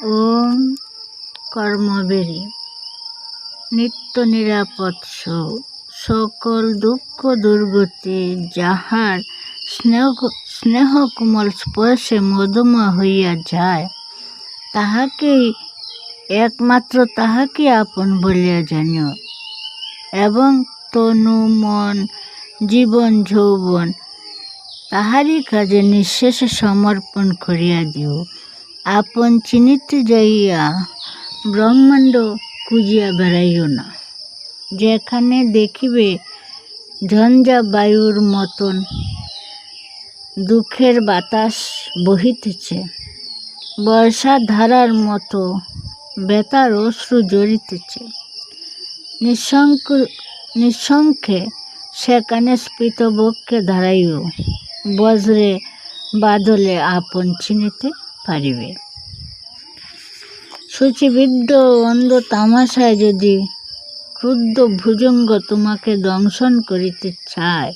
ওম কর্মবেরি নিত্য নিরাপদ সকল দুঃখ দুর্গতি যাহার স্নেহ কোমল স্পর্শে মধুময় হইয়া যায়, তাহাকেই একমাত্র তাহাকে আপন বলিয়া জানিও এবং তনু মন জীবন যৌবন তাহারই কাজে নিঃশেষে সমর্পণ করিয়া দিও। আপন চিনিতে যাইয়া ব্রহ্মাণ্ড খুঁজিয়া বেড়াইও না। যেখানে দেখিবে ঝঞ্ঝা বায়ুর মতন দুঃখের বাতাস বহিতেছে, বর্ষার ধারার মতো বেতার অশ্রু ঝরিতেছে, নিঃশঙ্কে সেখানে স্ফীতবক্ষে দাঁড়াইও বজ্রে বাদলে আপন চিনিতে পারিবে। সূচিবিদ্ধ অন্ধ তামাশায় যদি ক্রুদ্ধ ভুজঙ্গ তোমাকে দংশন করিতে চায়,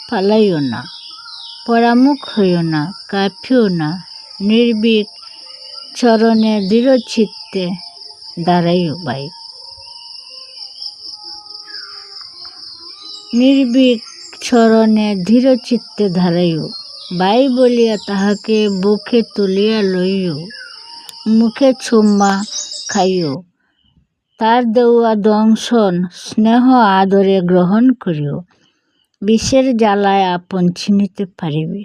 পালাইও না, পরামুখ হইও না, কাঁপিও না, নির্ভীক চরণে দৃঢ়চিত্তে দাঁড়াইও ভাই। নির্ভীক চরণে দৃঢ়চিত্তে দাঁড়াইও ভাই বলিয়া তাহাকে বুকে তুলিয়া লইও, মুখে চুম্মা খাইও, তার দেওয়া দংশন স্নেহ আদরে গ্রহণ করিও। বিষের জ্বালায় আপন চিনিতে পারিবে।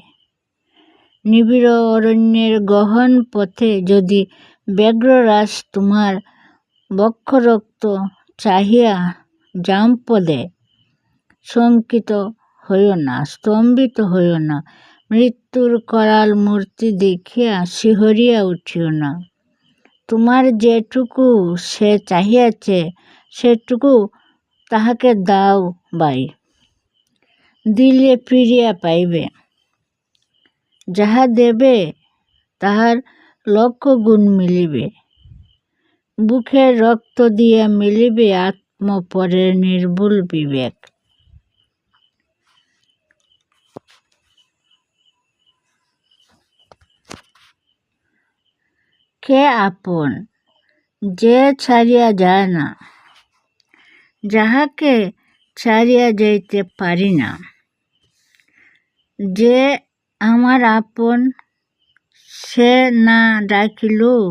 নিবিড় অরণ্যের গহন পথে যদি ব্যগ্ররাজ তোমার বক্ষরক্ত চাহিয়া জাম্প দেয়, শঙ্কিত হইও না, স্তম্ভিত হইও না, মৃত্যুর করাল মূর্তি দেখিয়া শিহরিয়া উঠিও না। তোমার যেটুকু সে চাহিয়াছে সেটুকু তাহাকে দাও ভাই, দিলে ফিরিয়া পাইবে। যাহা দেবে তাহার লক্ষ গুণ মিলিবে, বুকের রক্ত দিয়া মিলিবে আত্মপরের নির্ভুল বিবেক। কে আপন? যে ছাড়িয়া যায় না, যাহাকে ছাড়িয়া যাইতে পারি না। যে আমার আপন সে না ডাকিলেও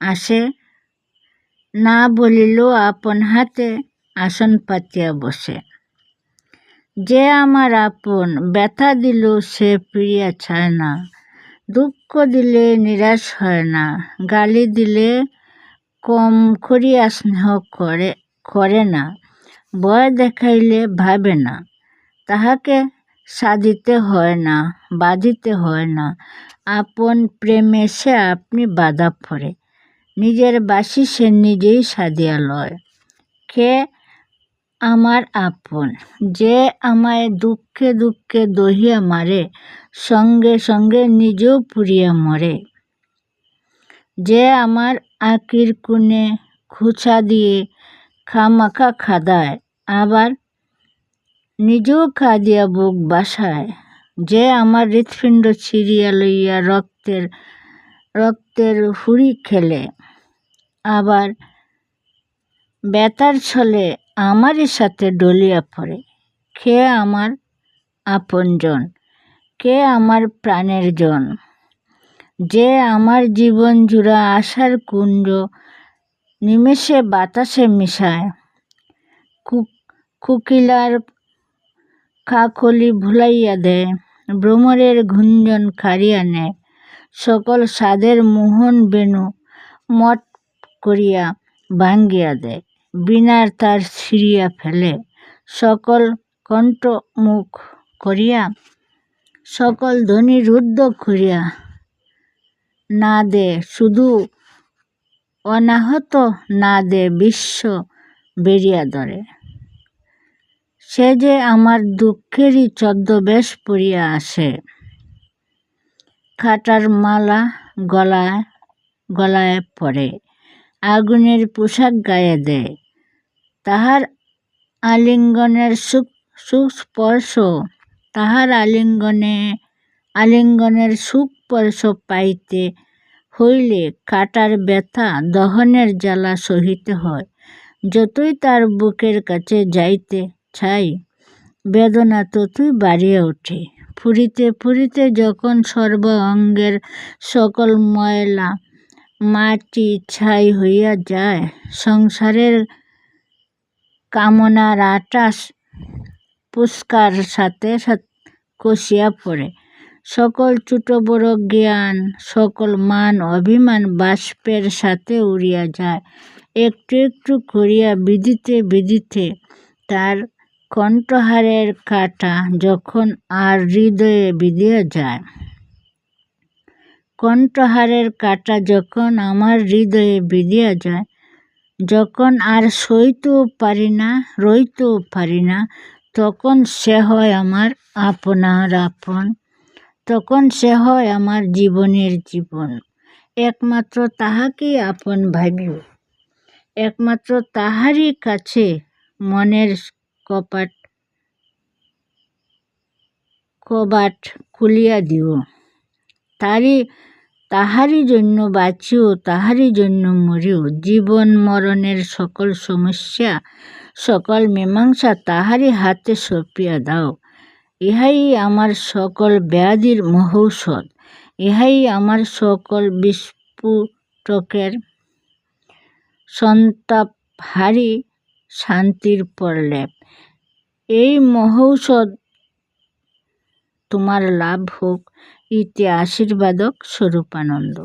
আসে, না বলিলেও আপন হাতে আসন পাতিয়া বসে। যে আমার আপন ব্যথা দিলেও সে ফিরিয়া চায় না, দুঃখ দিলে নিরাশ হয় না, গালি দিলে কম করিয়া স্নেহ করে না, ভয় দেখাইলে ভাবে না, তাহাকে সাধিতে হয় না, বাঁধিতে হয় না। আপন প্রেমে সে আপনি বাধা পড়ে, নিজের বাসি সে নিজেই সাধিয়া লয়। কে আমার আপন? যে আমায় দুঃখে দুঃখে দহিয়া মারে, সঙ্গে সঙ্গে নিজেও পুড়িয়া মরে। যে আমার আঁকির কোণে খুঁচা দিয়ে খামাখা খাদায়, আবার নিজেও কাঁদিয়া বুক বাসায়। যে আমার হৃৎপিণ্ড ছিঁড়িয়া লইয়া রক্তের হুড়ি খেলে, আবার ব্যথার ছলে আমারই সাথে ডলিয়া পড়ে। কে আমার আপনজন? কে আমার প্রাণের জন? যে আমার জীবন জুড়া আশার কুঞ্জ নিমেষে বাতাসে মিশায়, কুকিলার কাকলি ভুলাইয়া দেয়, ভ্রমরের গুঞ্জন কাড়িয়া নেয়, সকল স্বাদের মোহন বেণু মট করিয়া ভাঙ্গিয়া দেয়, বীণার তার ছিঁড়িয়া ফেলে, সকল কণ্ঠ মুখ করিয়া, সকল ধ্বনি রুদ্ধ করিয়া না দে শুধু অনাহত, না দে বিশ্ব বেরিয়া ধরে। সে যে আমার দুঃখেরই ছদ্মবেশ পরিয়া আসে, কাঁটার মালা গলায় পরে, আগুনের পোশাক গায়ে দেয়, তাহার আলিঙ্গনের সুস্পর্শ, তাহার আলিঙ্গনের সুস্পর্শ পাইতে হইলে কাটার ব্যথা দহনের জ্বালা সহিতে হয়। যতই তার বুকের কাছে যাইতে চাই, বেদনা ততই বাড়িয়া ওঠে। ফুরিতে ফুরিতে যখন সর্ব অঙ্গের সকল ময়লা মাটি ছাই হইয়া যায়, সংসারের কামনার আটাশ পুস্কার সাথে কষিয়া পড়ে, সকল ছোট বড় জ্ঞান, সকল মান অভিমান বাষ্পের সাথে উড়িয়া যায়। একটু একটু করিয়া বিঁধিতে বিঁধিতে তার কণ্ঠহারের কাঁটা যখন আর হৃদয়ে বিঁধিয়া যায়, কণ্ঠহারের কাঁটা যখন আমার হৃদয়ে বিঁধিয়া যায়, যখন আর সইতেও পারি না, রইতেও পারি না, তখন সে হয় আমার আপনার আপন, তখন সে হয় আমার জীবনের জীবন। একমাত্র তাহাকেই আপন ভাবিও, একমাত্র তাহারই কাছে মনের কবাট খুলিয়া দিও। তাহারই জন্য বাঁচিও, তাহারই জন্য মরিও। জীবন মরণের সকল সমস্যা, সকল মীমাংসা তাহারই হাতে সঁপিয়া দাও। ইহাই আমার সকল ব্যাধির মহৌষধ, ইহাই আমার সকল বিস্ফোটকের সন্তাপহারী শান্তির প্রলেপ। এই মহৌষধ তোমার লাভ হোক। ইতি আশীর্বাদক স্বরূপানন্দ।